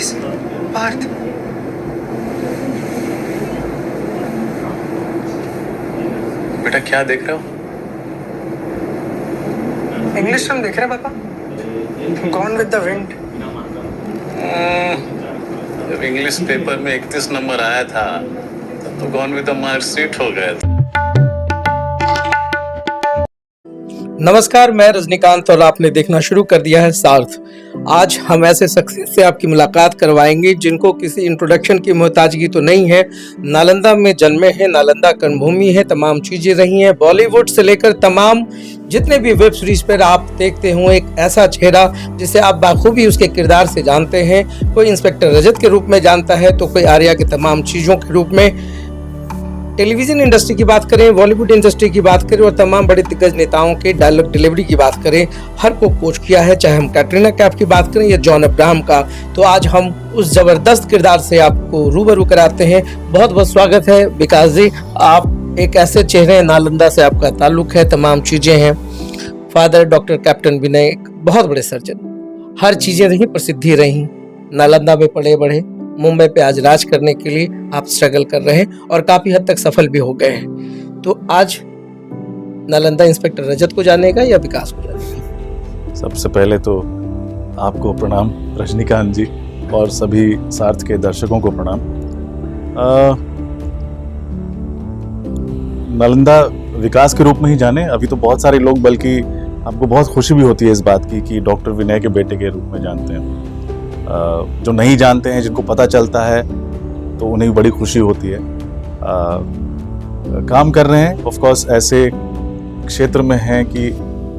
Please Partha. बेटा क्या देख रहे हो? इंग्लिश फिल्म देख रहे हैं पापा, गॉन विद द विंड। जब इंग्लिश पेपर में 31 नंबर आया था तब तो गॉन विद द मार्कशीट हो गया था। नमस्कार, मैं रजनीकांत और आपने देखना शुरू कर दिया है सार्थ। आज हम ऐसे शख्सियत से आपकी मुलाकात करवाएंगे जिनको किसी इंट्रोडक्शन की मोहताजगी तो नहीं है। नालंदा में जन्मे हैं, नालंदा कर्मभूमि है, तमाम चीज़ें रही हैं। बॉलीवुड से लेकर तमाम जितने भी वेब सीरीज पर आप देखते हो, एक ऐसा चेहरा जिसे आप बाखूबी उसके किरदार से जानते हैं। कोई इंस्पेक्टर रजत के रूप में जानता है तो कोई आर्या के तमाम चीज़ों के रूप में। टेलीविजन इंडस्ट्री की बात करें, बॉलीवुड इंडस्ट्री की बात करें और तमाम बड़े दिग्गज नेताओं के डायलॉग डिलीवरी की बात करें, हर को कोच किया है। चाहे हम कैटरीना कैफ की बात करें या जॉन अब्राहम का, तो आज हम उस जबरदस्त किरदार से आपको रूबरू कराते हैं। बहुत बहुत स्वागत है विकास जी। आप एक ऐसे चेहरे हैं, नालंदा से आपका ताल्लुक है, तमाम चीजें हैं। फादर डॉक्टर कैप्टन विनय, एक बहुत बड़े सर्जन, हर चीजें रही, प्रसिद्धि रही। नालंदा में पले बढ़े, मुंबई पे आज राज करने के लिए आप स्ट्रगल कर रहे हैं और काफी हद तक सफल भी हो गए हैं। तो आज नालंदा इंस्पेक्टर रजत को जानेगा या विकास को जानेगा? सबसे पहले तो आपको प्रणाम रजनीकांत जी, और सभी सार्थ के दर्शकों को प्रणाम। नालंदा विकास के रूप में ही जाने, अभी तो बहुत सारे लोग, बल्कि आपको बहुत खुशी भी होती है इस बात की कि डॉक्टर विनय के बेटे के रूप में जानते हैं। जो नहीं जानते हैं, जिनको पता चलता है तो उन्हें भी बड़ी खुशी होती है। काम कर रहे हैं, ऑफ कोर्स ऐसे क्षेत्र में हैं कि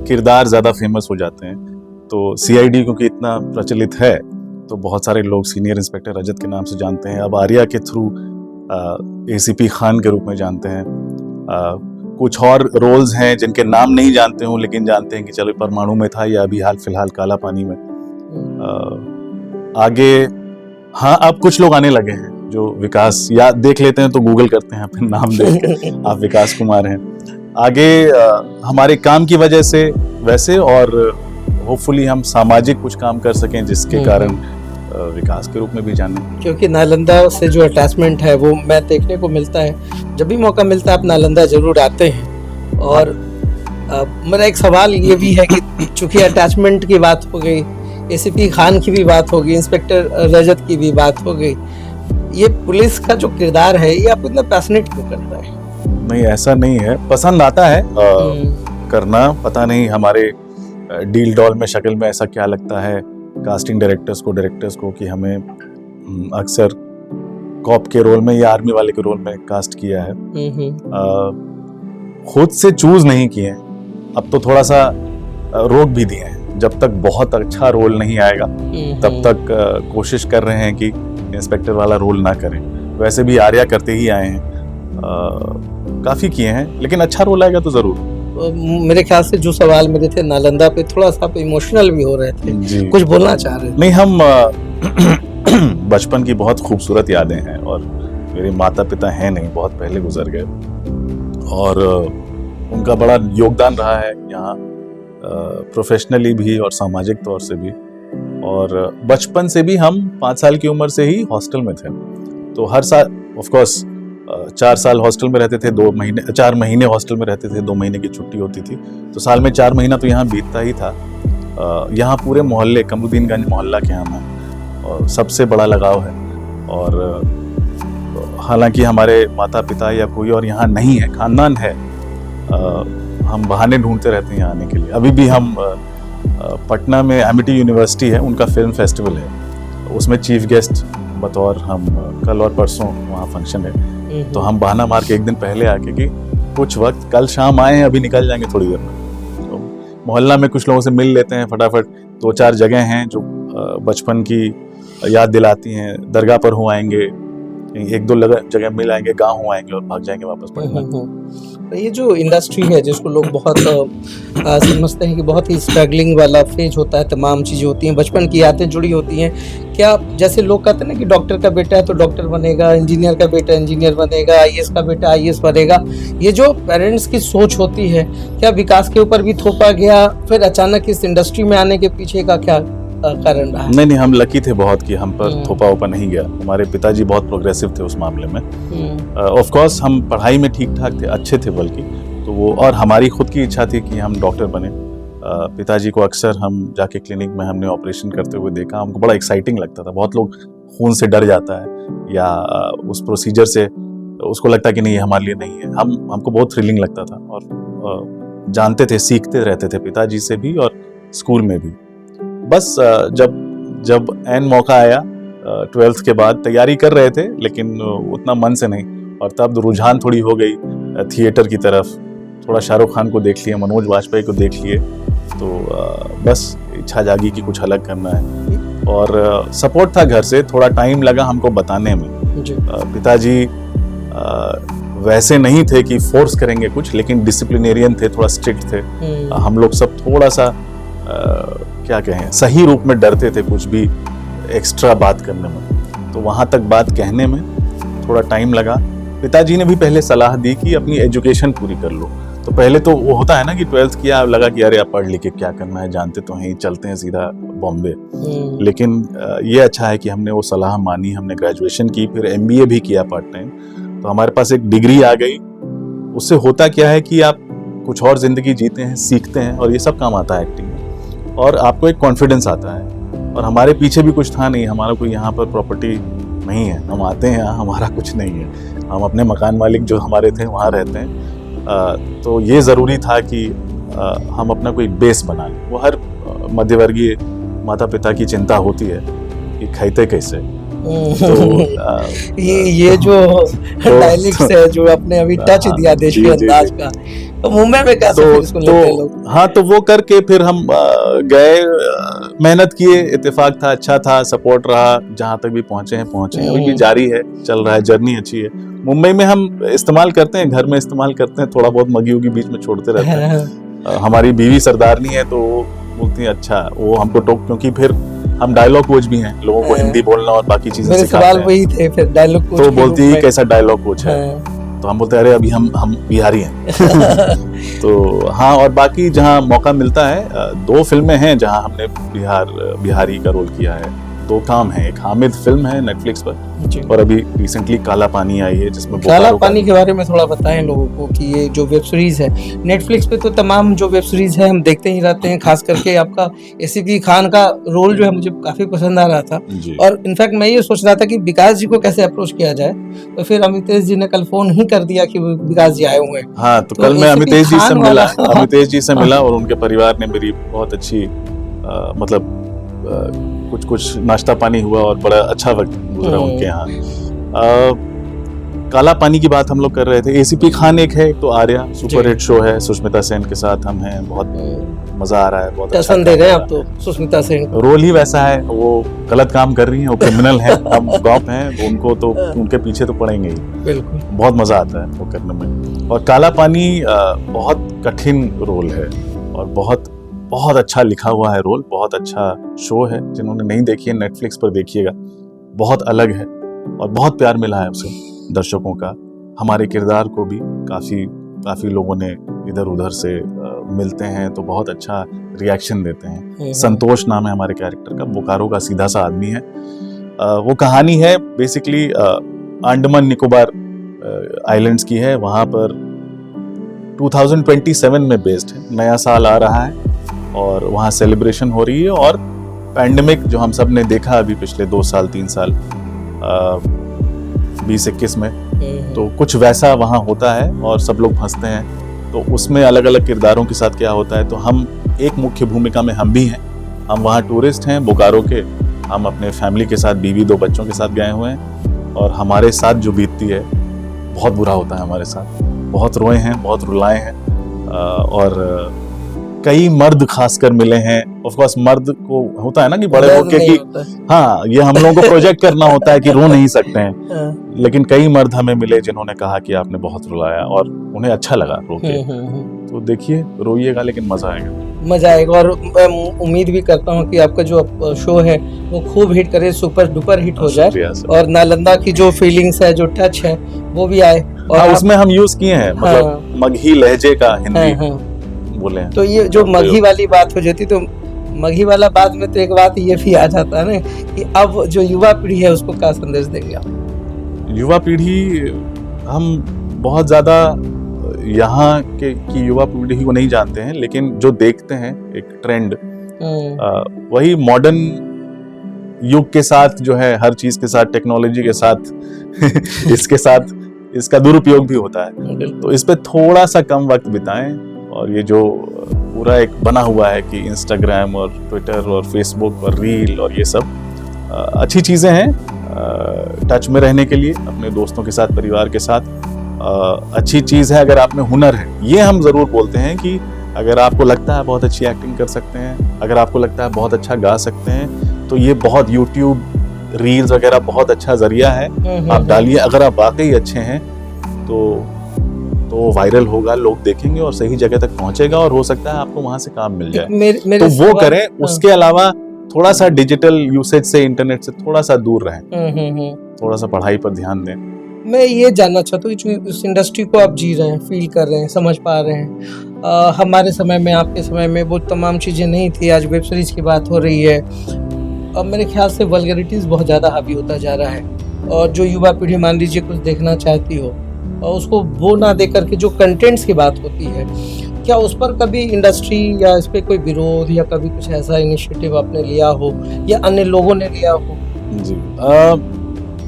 किरदार ज़्यादा फेमस हो जाते हैं। तो सीआईडी क्योंकि इतना प्रचलित है तो बहुत सारे लोग सीनियर इंस्पेक्टर रजत के नाम से जानते हैं। अब आर्या के थ्रू एसीपी खान के रूप में जानते हैं। कुछ और रोल्स हैं जिनके नाम नहीं जानते हूँ, लेकिन जानते हैं कि चलो परमाणु में था या अभी हाल फिलहाल काला पानी में। आगे हाँ, अब कुछ लोग आने लगे हैं जो विकास या देख लेते हैं तो गूगल करते हैं अपने नाम देख के आप विकास कुमार हैं। आगे हमारे काम की वजह से वैसे, और होपफुली हम सामाजिक कुछ काम कर सकें जिसके कारण विकास के रूप में भी जाने। क्योंकि नालंदा से जो अटैचमेंट है वो मैं देखने को मिलता है, जब भी मौका मिलता है आप नालंदा जरूर आते हैं। और मेरा एक सवाल ये भी है कि चूंकि अटैचमेंट की बात हो गई, एसीपी खान की भी बात होगी, इंस्पेक्टर रजत की भी बात हो गई, ये पुलिस का जो किरदार है ये आपको इतना पैशनेट क्यों करता है? नहीं, ऐसा नहीं है, पसंद आता है करना। पता नहीं हमारे डील डॉल में शक्ल में ऐसा क्या लगता है कास्टिंग डायरेक्टर्स को कि हमें अक्सर कॉप के रोल में या आर्मी वाले के रोल में कास्ट किया है। खुद से चूज नहीं किए, अब तो थोड़ा सा रोक भी दिए हैं। जब तक बहुत अच्छा रोल नहीं आएगा तब तक कोशिश कर रहे हैं कि इंस्पेक्टर वाला रोल ना करें। वैसे भी आर्या करते ही आए हैं, काफी किए हैं, लेकिन अच्छा रोल आएगा तो जरूर। मेरे ख्याल से जो सवाल मेरे थे नालंदा पे, थोड़ा सा आप इमोशनल भी हो रहे थे, कुछ बोलना चाह रहे थे? नहीं, हम बचपन की बहुत खूबसूरत यादें हैं, और मेरे माता पिता हैं नहीं, बहुत पहले गुजर गए, और उनका बड़ा योगदान रहा है यहाँ, प्रोफेशनली भी और सामाजिक तौर से भी। और बचपन से भी हम 5 साल की उम्र से ही हॉस्टल में थे, तो हर साल ऑफ कोर्स 4 साल हॉस्टल में रहते थे, 4 महीने हॉस्टल में रहते थे, 2 महीने की छुट्टी होती थी, तो साल में 4 महीना तो यहाँ बीतता ही था। यहाँ पूरे मोहल्ले, कमरुद्दीनगंज मोहल्ला के हम और सबसे बड़ा लगाव है। और हालांकि हमारे माता पिता या कोई और यहाँ नहीं है, खानदान है, हम बहाने ढूंढते रहते हैं यहाँ आने के लिए। अभी भी हम पटना में एमिटी यूनिवर्सिटी है, उनका फिल्म फेस्टिवल है, उसमें चीफ गेस्ट बतौर हम कल और परसों वहाँ फंक्शन है, तो हम बहाना मार के एक दिन पहले आके कि कुछ वक्त, कल शाम आए हैं, अभी निकल जाएंगे थोड़ी देर में। तो मोहल्ला में कुछ लोगों से मिल लेते हैं फटाफट। 2-4 जगह हैं जो बचपन की याद दिलाती हैं। दरगाह पर हो आएंगे, 1-2 जगह मिल आएंगे, गाँव हो आएंगे और भाग जाएंगे वापस पढ़ने। ये जो इंडस्ट्री है जिसको लोग बहुत समझते हैं कि बहुत ही स्ट्रगलिंग वाला फेज होता है, तमाम चीज़ें होती हैं, बचपन की यादें जुड़ी होती हैं। क्या जैसे लोग कहते हैं ना कि डॉक्टर का बेटा है तो डॉक्टर बनेगा, इंजीनियर का बेटा इंजीनियर बनेगा, आईएएस का बेटा आईएएस बनेगा, ये जो पेरेंट्स की सोच होती है, क्या विकास के ऊपर भी थोपा गया? फिर अचानक इस इंडस्ट्री में आने के पीछे का क्या कारण रहा? नहीं, हम लकी थे बहुत कि हम पर थोपा वोपा नहीं गया। हमारे पिताजी बहुत प्रोग्रेसिव थे उस मामले में। ऑफ कोर्स हम पढ़ाई में ठीक ठाक थे, अच्छे थे बल्कि, तो वो, और हमारी खुद की इच्छा थी कि हम डॉक्टर बने। पिताजी को अक्सर हम जाके क्लिनिक में हमने ऑपरेशन करते हुए देखा, हमको बड़ा एक्साइटिंग लगता था। बहुत लोग खून से डर जाता है या उस प्रोसीजर से उसको लगता है कि नहीं, ये हमारे लिए नहीं है। हमको बहुत थ्रिलिंग लगता था और जानते थे, सीखते रहते थे पिताजी से भी और स्कूल में भी। बस जब एन मौका आया 12th के बाद, तैयारी कर रहे थे लेकिन उतना मन से नहीं, और तब रुझान थोड़ी हो गई थिएटर की तरफ। थोड़ा शाहरुख खान को देख लिए, मनोज वाजपेयी को देख लिए, तो बस इच्छा जागी कि कुछ अलग करना है। और सपोर्ट था घर से, थोड़ा टाइम लगा हमको बताने में। पिताजी वैसे नहीं थे कि फोर्स करेंगे कुछ, लेकिन डिसिप्लिनेरियन थे, थोड़ा स्ट्रिक्ट थे। हम लोग सब थोड़ा सा क्या कहें, सही रूप में डरते थे कुछ भी एक्स्ट्रा बात करने में, तो वहां तक बात कहने में थोड़ा टाइम लगा। पिताजी ने भी पहले सलाह दी कि अपनी एजुकेशन पूरी कर लो। तो पहले तो वो होता है ना कि 12th किया, लगा कि अरे अब पढ़ लिख के क्या करना है, जानते तो हैं, चलते हैं सीधा बॉम्बे। लेकिन ये अच्छा है कि हमने वो सलाह मानी, हमने ग्रेजुएशन की, फिर MBA भी किया पार्ट टाइम। तो हमारे पास एक डिग्री आ गई। उससे होता क्या है कि आप कुछ और जिंदगी जीते हैं, सीखते हैं, और ये सब काम आता है एक्टिंग में, और आपको एक कॉन्फिडेंस आता है। और हमारे पीछे भी कुछ था नहीं, हमारा कोई यहाँ पर प्रॉपर्टी नहीं है, हम आते हैं यहाँ, हमारा कुछ नहीं है, हम अपने मकान मालिक जो हमारे थे वहाँ रहते हैं। तो ये ज़रूरी था कि हम अपना कोई बेस बना लें। वो हर मध्यवर्गीय माता पिता की चिंता होती है कि खाइते कैसे। तो ये जो डायलेक्ट्स है जो आपने अभी टच दिया देश के अंदाज का, तो मुंबई में कैसे फिर इसको लेते हैं लोग? हाँ, तो वो करके फिर हम गए, मेहनत किए, इत्तेफाक था, अच्छा था, सपोर्ट रहा, जहाँ तक भी पहुंचे हैं अभी भी जारी है, चल रहा है, जर्नी अच्छी है। मुंबई में हम इस्तेमाल करते हैं, घर में इस्तेमाल करते हैं, थोड़ा बहुत मगी उगी बीच में छोड़ते रहते हैं। हमारी बीवी सरदारनी है तो वो बोलती है अच्छा, वो हमको क्योंकि फिर हम डायलॉग कोच भी हैं, लोगों को हिंदी बोलना और बाकी चीजें सिखाते हैं। सवाल वही थे, फिर डायलॉग कोच तो बोलती है कैसा डायलॉग कोच है, तो हम बोलते हैं अरे अभी हम बिहारी हैं। तो हाँ, और बाकी जहाँ मौका मिलता है, 2 फिल्में हैं जहाँ हमने बिहारी का रोल किया है। 2 काम है, एक हामिद फिल्म है नेटफ्लिक्स पर, और अभी रिसेंटली काला पानी आई है, जिसमें काला पानी के बारे में थोड़ा बताएं लोगों को कि ये जो वेब सीरीज है नेटफ्लिक्स पे, तो तमाम जो वेब सीरीज है हम देखते ही रहते हैं, खास करके आपका ACP खान का रोल जो है मुझे काफी पसंद आ रहा था। और इनफैक्ट मैं ये सोच रहा था कि विकास जी को कैसे अप्रोच किया जाए, तो फिर अमितेश जी ने कल फोन ही कर दिया कि विकास जी आए हुए हैं। हाँ, तो कल मैं अमितेश जी से मिला और उनके परिवार ने मेरी बहुत अच्छी मतलब कुछ नाश्ता पानी हुआ और बड़ा अच्छा वक्त गुजरा उनके यहाँ। काला पानी की बात हम लोग कर रहे थे। ACP खान एक है, तो आर्या सुपर हिट शो है, सुष्मिता सेन के साथ हम हैं, बहुत मजा आ रहा है, बहुत अच्छा दे रहे हैं आप तो सुष्मिता सेन। रोल ही वैसा है, वो गलत काम कर रही है, वो क्रिमिनल है, हम गॉप हैं, उनको तो उनके पीछे तो पड़ेंगे ही। बिल्कुल, बहुत मजा आता है वो करने में। और काला पानी बहुत कठिन रोल है और बहुत अच्छा लिखा हुआ है रोल, बहुत अच्छा शो है। जिन्होंने नहीं देखी है नेटफ्लिक्स पर देखिएगा, बहुत अलग है और बहुत प्यार मिला है उसे दर्शकों का। हमारे किरदार को भी काफी लोगों ने इधर उधर से मिलते हैं तो बहुत अच्छा रिएक्शन देते हैं। संतोष नाम है हमारे कैरेक्टर का, बोकारो का सीधा सा आदमी है। वो कहानी है बेसिकली अंडमान निकोबार आइलैंड्स की है, वहाँ पर 2027 में बेस्ड है। नया साल आ रहा है और वहाँ सेलिब्रेशन हो रही है, और पैंडेमिक जो हम सब ने देखा अभी पिछले 2 साल 3 साल 2021 में, तो कुछ वैसा वहाँ होता है और सब लोग हंसते हैं। तो उसमें अलग अलग किरदारों के साथ क्या होता है, तो हम एक मुख्य भूमिका में हम भी हैं। हम वहाँ टूरिस्ट हैं बोकारो के, हम अपने फैमिली के साथ, बीवी 2 बच्चों के साथ गए हुए हैं, और हमारे साथ जो बीतती है बहुत बुरा होता है हमारे साथ। बहुत रोए हैं, बहुत रुलाए हैं, और कई मर्द खासकर मिले हैं। ऑफ कोर्स मर्द को होता है ना कि बड़े होके कि हाँ, ये हम लोगों को प्रोजेक्ट करना होता है कि रो नहीं सकते हैं, लेकिन कई मर्द हमें मिले जिन्होंने कहा कि आपने बहुत रुलाया और उन्हें अच्छा लगा रो के। तो देखिए, रोइएगा लेकिन मजा आएगा। और मैं उम्मीद भी करता हूँ कि आपका जो शो है वो खूब हिट करे, सुपर डुपर हिट हो जाए, और नालंदा की जो फीलिंग्स है, जो टच है, वो भी आए। और उसमें हम यूज किए हैं मतलब मगही लहजे का हिंदी बोले हैं। तो ये जो मगही वाली बात हो जाती, तो मघी वाला बाद में तो एक बात ये भी आ जाता है ना कि अब जो युवा पीढ़ी है उसको क्या संदेश देंगे आप? युवा पीढ़ी, हम बहुत ज़्यादा यहाँ की युवा पीढ़ी को नहीं जानते हैं, लेकिन जो देखते हैं एक ट्रेंड, वही मॉडर्न युग के साथ जो है, हर चीज़ के साथ, टेक्नोलॉजी के साथ इसके साथ इसका दुरुपयोग भी होता है। तो इस पे थोड़ा सा कम वक्त बिताएं, और ये जो पूरा एक बना हुआ है कि इंस्टाग्राम और ट्विटर और फेसबुक और रील और ये सब अच्छी चीज़ें हैं टच में रहने के लिए, अपने दोस्तों के साथ, परिवार के साथ अच्छी चीज़ है। अगर आप में हुनर है, ये हम ज़रूर बोलते हैं कि अगर आपको लगता है बहुत अच्छी एक्टिंग कर सकते हैं, अगर आपको लगता है बहुत अच्छा गा सकते हैं, तो ये बहुत यूट्यूब रील्स वगैरह बहुत अच्छा जरिया है, आप डालिए। अगर आप वाकई अच्छे हैं तो वायरल होगा, लोग देखेंगे और सही जगह तक पहुंचेगा, और हो सकता है आपको वहां से काम मिल जाए। तो वो करें। उसके अलावा थोड़ा सा डिजिटल यूसेज से, इंटरनेट से थोड़ा सा दूर रहें, थोड़ा सा पढ़ाई पर ध्यान दें। मैं ये जानना चाहता हूँ कि इस इंडस्ट्री को आप जी रहे हैं, फील कर रहे हैं, समझ पा रहे हैं। हमारे समय में, आपके समय में वो तमाम चीज़ें नहीं थी। आज वेब सीरीज की बात हो रही है। अब मेरे ख्याल से वल्गैरिटीज़ बहुत ज़्यादा हावी होता जा रहा है, और जो युवा पीढ़ी मान लीजिए कुछ देखना चाहती हो, और उसको वो ना दे करके जो कंटेंट्स की बात होती है, क्या उस पर कभी इंडस्ट्री या इस पर कोई विरोध या कभी कुछ ऐसा इनिशिएटिव आपने लिया हो या अन्य लोगों ने लिया हो? जी,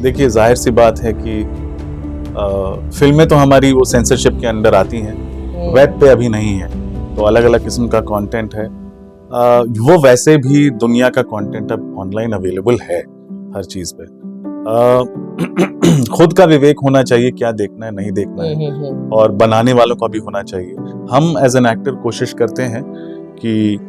देखिए, जाहिर सी बात है कि फिल्में तो हमारी वो सेंसरशिप के अंडर आती हैं, वेब पे अभी नहीं है, तो अलग अलग किस्म का कंटेंट है। वो वैसे भी दुनिया का कंटेंट अब ऑनलाइन अवेलेबल है हर चीज पे। खुद का विवेक होना चाहिए, क्या देखना है, नहीं देखना है, और बनाने वालों का भी होना चाहिए। हम एज एन एक्टर कोशिश करते हैं कि,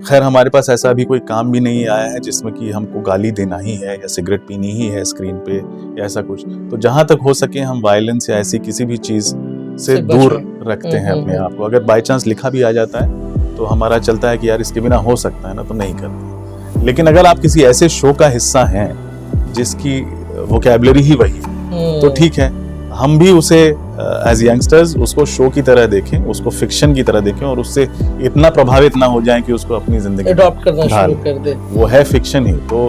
खैर हमारे पास ऐसा अभी कोई काम भी नहीं आया है जिसमें कि हमको गाली देना ही है या सिगरेट पीनी ही है स्क्रीन पे या ऐसा कुछ। तो जहां तक हो सके हम वायलेंस या ऐसी किसी भी चीज से दूर रखते हैं अपने आप को। अगर बाय चांस लिखा भी आ जाता है तो हमारा चलता है कि यार इसके बिना हो सकता है ना, तो नहीं करते। लेकिन अगर आप किसी ऐसे शो का हिस्सा हैं जिसकी वोकैबुलरी ही वही है, तो ठीक है, हम भी उसे एज यंगस्टर्स उसको शो की तरह देखें, उसको फिक्शन की तरह देखें, और उससे इतना प्रभावित ना हो जाएं कि उसको अपनी जिंदगी अडॉप्ट करना शुरू कर दे। वो है फिक्शन ही। तो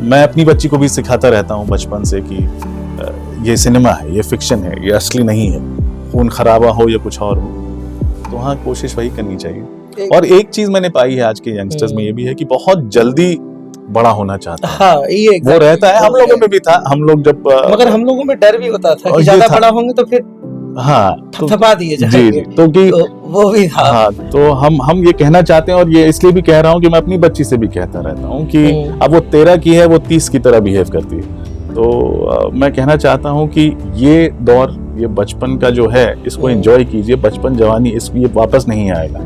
मैं अपनी बच्ची को भी सिखाता रहता हूँ बचपन से कि ये सिनेमा है, ये फिक्शन है, ये असली नहीं है, खून खराबा हो या कुछ और हो। तो हाँ, कोशिश वही करनी चाहिए। और एक चीज मैंने पाई है आज के यंगस्टर्स में, ये भी है कि बहुत जल्दी बड़ा होना चाहता है। हाँ, ये वो रहता है, हम लोगों में भी था। हम लोग जब, मगर हम लोगों में डर भी होता था कि ज्यादा बड़ा होंगे तो फिर थपथपा दिए जाएंगे। जी, तो वो भी था। हाँ, तो हम ये कहना चाहते हैं, और ये इसलिए भी कह रहा हूँ कि मैं अपनी बच्ची से भी कहता रहता हूँ कि अब वो 13 की है, वो 30 की तरह बिहेव करती है। तो मैं कहना चाहता हूँ कि ये दौर, ये बचपन का जो है, इसको एंजॉय कीजिए। बचपन, जवानी, इसको ये वापस नहीं आएगा।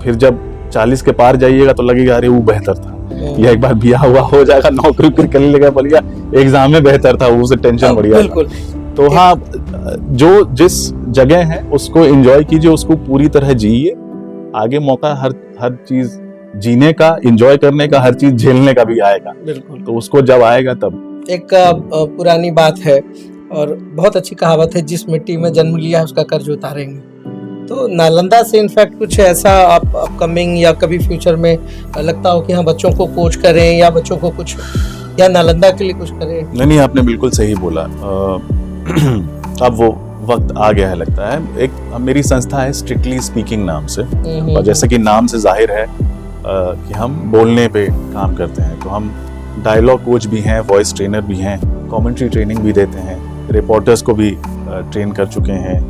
फिर जब 40 के पार जाइएगा तो लगेगा अरे वो बेहतर था, या एक बार ब्याह हुआ हो जाएगा, नौकरी कर लेगा, बोलिएगा एग्जाम में बेहतर था, वो से टेंशन बढ़ जाएगा। तो हाँ, जो जिस जगह है उसको एंजॉय कीजिए, उसको पूरी तरह जिए। आगे मौका हर चीज जीने का, एंजॉय करने का, हर चीज झेलने का भी आएगा। बिल्कुल। तो उसको जब आएगा तब। एक पुरानी बात है और बहुत अच्छी कहावत है, जिस मिट्टी में जन्म लिया उसका कर्ज उतारेंगे। तो नालंदा से इनफैक्ट कुछ ऐसा आप अपकमिंग या कभी फ्यूचर में लगता हो कि हाँ, बच्चों को कोच करें या बच्चों को कुछ, या नालंदा के लिए कुछ करें? नहीं, आपने बिल्कुल सही बोला। अब वो वक्त आ गया है लगता है। एक मेरी संस्था है स्ट्रिक्टली स्पीकिंग नाम से, और जैसे कि नाम से जाहिर है कि हम बोलने पे काम करते हैं। तो हम डायलॉग कोच भी हैं, वॉइस ट्रेनर भी हैं, कमेंट्री ट्रेनिंग भी देते हैं, रिपोर्टर्स को भी ट्रेन कर चुके हैं।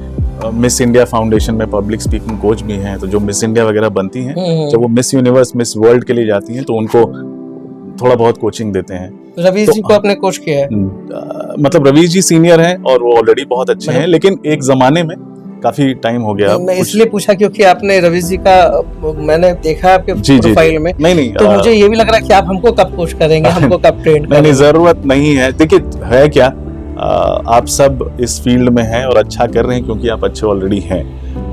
मिस इंडिया फाउंडेशन में पब्लिक स्पीकिंग कोच भी हैं। तो जो मिस इंडिया वगैरह बनती हैं, जब वो मिस यूनिवर्स, मिस वर्ल्ड के लिए जाती हैं, तो उनको थोड़ा बहुत कोचिंग देते हैं। रवीश जी को आपने कोच किया है? मतलब रवीश जी सीनियर हैं और वो ऑलरेडी बहुत अच्छे हैं, लेकिन एक जमाने में काफी टाइम हो गया। मैं इसलिए पूछा क्योंकि आपने रवीश जी का, मैंने देखा आपके प्रोफाइल में। नहीं, तो मुझे ये भी लग रहा है कि आप हमको कब कोच करेंगे, हमको कब ट्रेन करेंगे। नहीं, जरूरत नहीं है। देखिए, है क्या, आप सब इस फील्ड में हैं और अच्छा कर रहे हैं क्योंकि आप अच्छे ऑलरेडी हैं।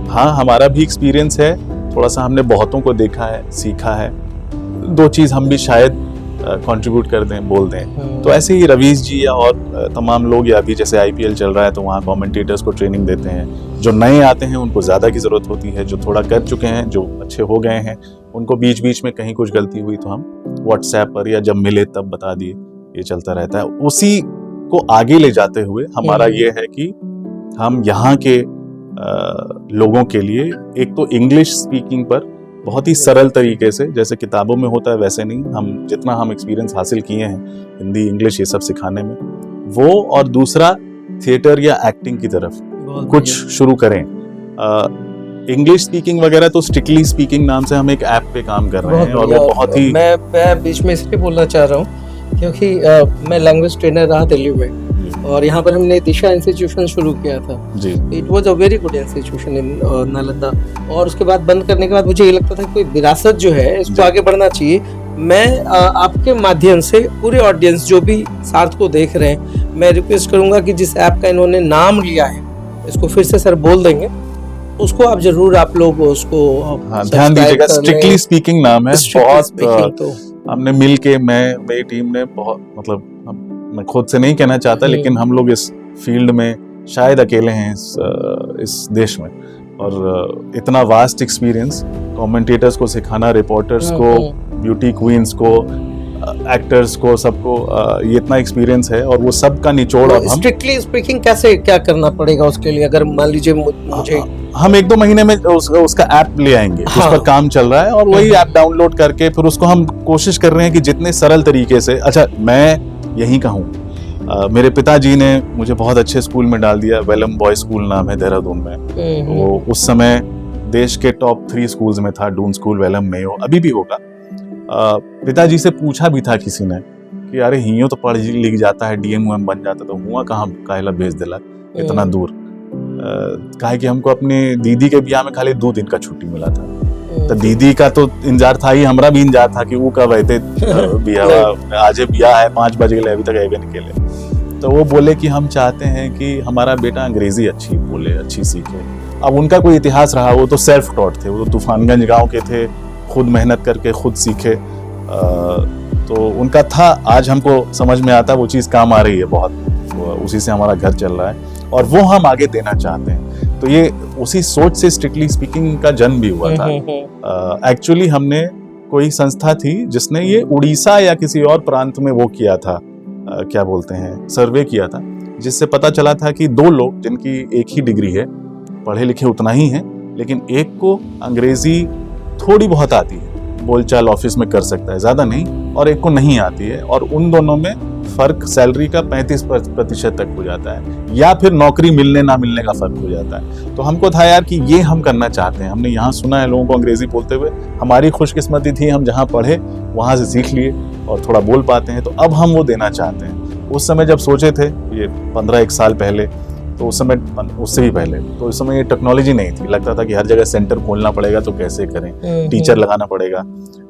हाँ, हमारा भी एक्सपीरियंस है, थोड़ा सा हमने बहुतों को देखा है, सीखा है। 2 चीज हम भी शायद कंट्रीब्यूट कर दें, बोल दें। तो ऐसे ही रवीश जी या और तमाम लोग, या अभी जैसे IPL चल रहा है तो वहाँ कमेंटेटर्स को ट्रेनिंग देते हैं। जो नए आते हैं उनको ज़्यादा की ज़रूरत होती है, जो थोड़ा कर चुके हैं, जो अच्छे हो गए हैं, उनको बीच बीच में कहीं कुछ गलती हुई तो हम व्हाट्सएप पर या जब मिले तब बता दिए, ये चलता रहता है। उसी को आगे ले जाते हुए हमारा ये है कि हम यहाँ के लोगों के लिए एक तो इंग्लिश स्पीकिंग पर बहुत ही सरल तरीके से, जैसे किताबों में होता है वैसे नहीं, हम जितना हम एक्सपीरियंस हासिल किए हैं हिंदी इंग्लिश ये सब सिखाने में, वो और दूसरा थिएटर या एक्टिंग की तरफ कुछ शुरू करें। इंग्लिश स्पीकिंग वगैरह तो स्ट्रिक्टली स्पीकिंग नाम से हम एक ऐप पे काम कर रहे हैं और वो बहुत ही, मैं बीच में इसलिए बोलना चाह रहा हूँ क्योंकि मैं लैंग्वेज ट्रेनर रहा दिल्ली में और यहाँ पर हमने दिशा इंस्टीट्यूशन शुरू किया था जी। It was a very good institution in Nalanda, और उसके बाद बंद करने के बाद मुझे ये लगता था कोई विरासत जो है इसको आगे बढ़ना चाहिए। मैं आपके माध्यम से पूरे ऑडियंस जो भी सार्थ को देख रहे हैं, मैं रिक्वेस्ट करूंगा कि जिस ऐप का इन्होंने नाम लिया है इसको फिर से सर बोल देंगे, उसको आप जरूर आप लोग उसको ध्यान दीजिएगा। स्ट्रिक्टली स्पीकिंग नाम है। बहुत हमने मिल के, मेरी टीम ने बहुत, मतलब मैं खुद से नहीं कहना चाहता लेकिन हम लोग इस फील्ड में शायद अकेले हैं इस देश में, और इतना वास्ट एक्सपीरियंस कमेंटेटर्स को सिखाना, रिपोर्टर्स को, ब्यूटी क्वींस को, एक्टर्स को, सबको ये इतना एक्सपीरियंस है और वो सब का निचोड़ अब हम स्ट्रिक्टली स्पीकिंग कैसे क्या करना पड़ेगा उसके लिए, अगर मान लीजिए मुझे हम 1-2 महीने में उसका ऐप ले आएंगे। उस पर काम चल रहा है और वही ऐप डाउनलोड करके फिर उसको हम कोशिश कर रहे हैं कि जितने सरल तरीके से, अच्छा मैं यहीं का हूँ, मेरे पिताजी ने मुझे बहुत अच्छे स्कूल में डाल दिया, वेलम बॉय स्कूल नाम है देहरादून में। वो उस समय देश के टॉप 3 स्कूल्स में था, डून स्कूल, वेलम, मेयो, अभी भी होगा। पिताजी से पूछा भी था किसी ने कि अरे हियो तो पढ़ लिख जाता है, डीएम बन जाता, तो हुआ कहाँ काहेला भेज दिला इतना दूर। कहा कि हमको अपने दीदी के ब्याह में खाली 2 दिन का छुट्टी मिला था, तो दीदी का तो इंतजार था ही, हमरा भी इंतजार था कि वो कब आते ब्याह, आज ब्याह है 5 बजे के लिए अभी तक आए नहीं के। तो वो बोले कि हम चाहते हैं कि हमारा बेटा अंग्रेजी अच्छी बोले, अच्छी सीखे। अब उनका कोई इतिहास रहा, वो तो सेल्फ टॉट थे, वो तो तूफानगंज गांव के थे, खुद मेहनत करके खुद सीखे, तो उनका था। आज हमको समझ में आता वो चीज़ काम आ रही है बहुत, उसी से हमारा घर चल रहा है और वो हम आगे देना चाहते हैं। तो ये उसी सोच से स्ट्रिक्टली स्पीकिंग का जन्म भी हुआ था। एक्चुअली हमने कोई संस्था थी जिसने ये उड़ीसा या किसी और प्रांत में वो किया था, क्या बोलते हैं, सर्वे किया था, जिससे पता चला था कि 2 लोग जिनकी एक ही डिग्री है, पढ़े लिखे उतना ही हैं, लेकिन एक को अंग्रेजी थोड़ी बहुत आती है, बोलचाल ऑफिस में कर सकता है, ज्यादा नहीं, और एक को नहीं आती है, और उन दोनों में फर्क सैलरी का 35% तक हो जाता है, या फिर नौकरी मिलने ना मिलने का फर्क हो जाता है। तो हमको था यार कि ये हम करना चाहते हैं। हमने यहाँ सुना है लोगों को अंग्रेजी बोलते हुए, हमारी खुशकिस्मती थी हम जहाँ पढ़े वहाँ से सीख लिए और थोड़ा बोल पाते हैं, तो अब हम वो देना चाहते हैं। उस समय जब सोचे थे, ये 15-1 साल पहले, तो उस समय, उससे भी पहले, तो उस समय ये टेक्नोलॉजी नहीं थी, लगता था कि हर जगह सेंटर खोलना पड़ेगा तो कैसे करें, टीचर लगाना पड़ेगा,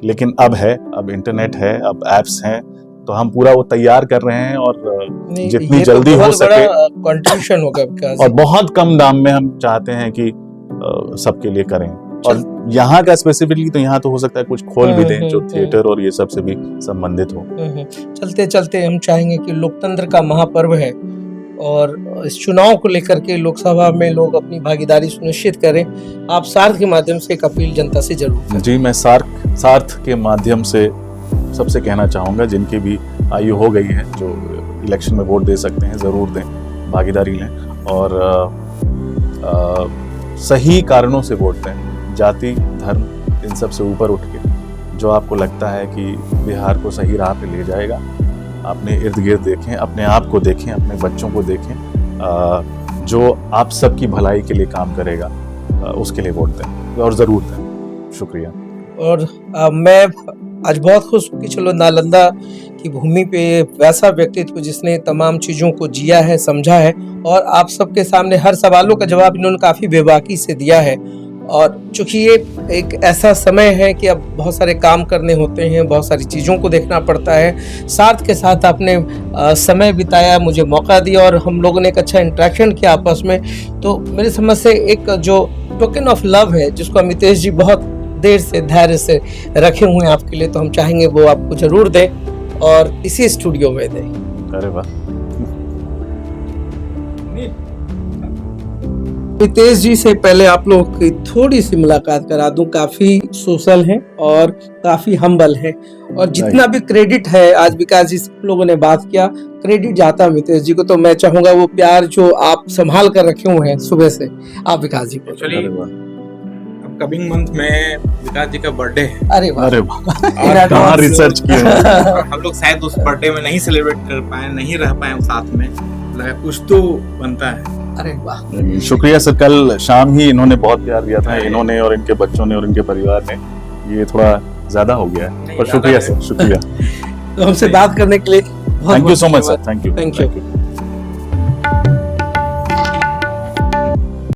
लेकिन अब है, अब इंटरनेट है, अब एप्स हैं, तो हम पूरा वो तैयार कर रहे हैं और जितनी जल्दी हो सके कंट्रीब्यूशन होगा और बहुत कम दाम में हम चाहते हैं कि सबके लिए करें। और यहाँ का स्पेसिफिकली तो यहाँ तो हो सकता है कुछ खोल भी दें जो थिएटर और ये सब से भी संबंधित हो। चलते चलते हम चाहेंगे कि लोकतंत्र का महापर्व है और इस चुनाव को लेकर के लोकसभा में लोग अपनी भागीदारी सुनिश्चित करें। आप सार्थ के माध्यम से एक अपील जनता से जरूर करें। जी, मैं सार्थ के माध्यम से सबसे कहना चाहूँगा, जिनकी भी आयु हो गई है, जो इलेक्शन में वोट दे सकते हैं, ज़रूर दें, भागीदारी लें और सही कारणों से वोट दें। जाति, धर्म, इन सब से ऊपर उठ के जो आपको लगता है कि बिहार को सही राह पे ले जाएगा, अपने इर्द गिर्द देखें, अपने आप को देखें, अपने बच्चों को देखें, जो आप सबकी भलाई के लिए काम करेगा, उसके लिए वोट दें और ज़रूर दें। शुक्रिया। और मैं आज बहुत खुश हूँ कि चलो नालंदा की भूमि पे वैसा व्यक्तित्व जिसने तमाम चीज़ों को जिया है, समझा है, और आप सबके सामने हर सवालों का जवाब इन्होंने काफ़ी बेबाकी से दिया है। और चूंकि ये एक ऐसा समय है कि अब बहुत सारे काम करने होते हैं, बहुत सारी चीज़ों को देखना पड़ता है, सार्थ के साथ आपने समय बिताया, मुझे मौका दिया और हम लोगों ने एक अच्छा इंटरेक्शन किया आपस में। तो मेरी समझ से एक जो टोकन ऑफ लव है, जिसको अमितेश जी बहुत देर से धैर्य से रखे हुए हैं आपके लिए, तो हम चाहेंगे वो आपको जरूर दें और इसी स्टूडियो में दें। अरे वाह। मितेश जी से पहले आप लोगों की थोड़ी सी मुलाकात करा दूं। काफी सोशल हैं और काफी हम्बल हैं, और जितना भी क्रेडिट है, आज विकास जी से लोगों ने बात किया, क्रेडिट जाता है मितेश जी को। तो मैं चाहूंगा वो प्यार जो आप संभाल कर रखे हुए हैं सुबह से, आप विकास जी को। एक्चुअली अपकमिंग मंथ में विकास जी का बर्थडे है। अरे वाह, अरे वाह, कहाँ रिसर्च किया। हम लोग शायद उस बर्थडे में नहीं सेलिब्रेट कर पाए, नहीं रह पाए साथ में, लगा कुछ तो बनता है। अरे वाह, शुक्रिया सर। कल शाम ही इन्होंने बहुत प्यार दिया था, इन्होंने और इनके बच्चों ने और इनके परिवार ने। ये थोड़ा ज्यादा हो गया है, पर शुक्रिया सर, शुक्रिया। तो हमसे बात करने के लिए thank you so much sir, thank you.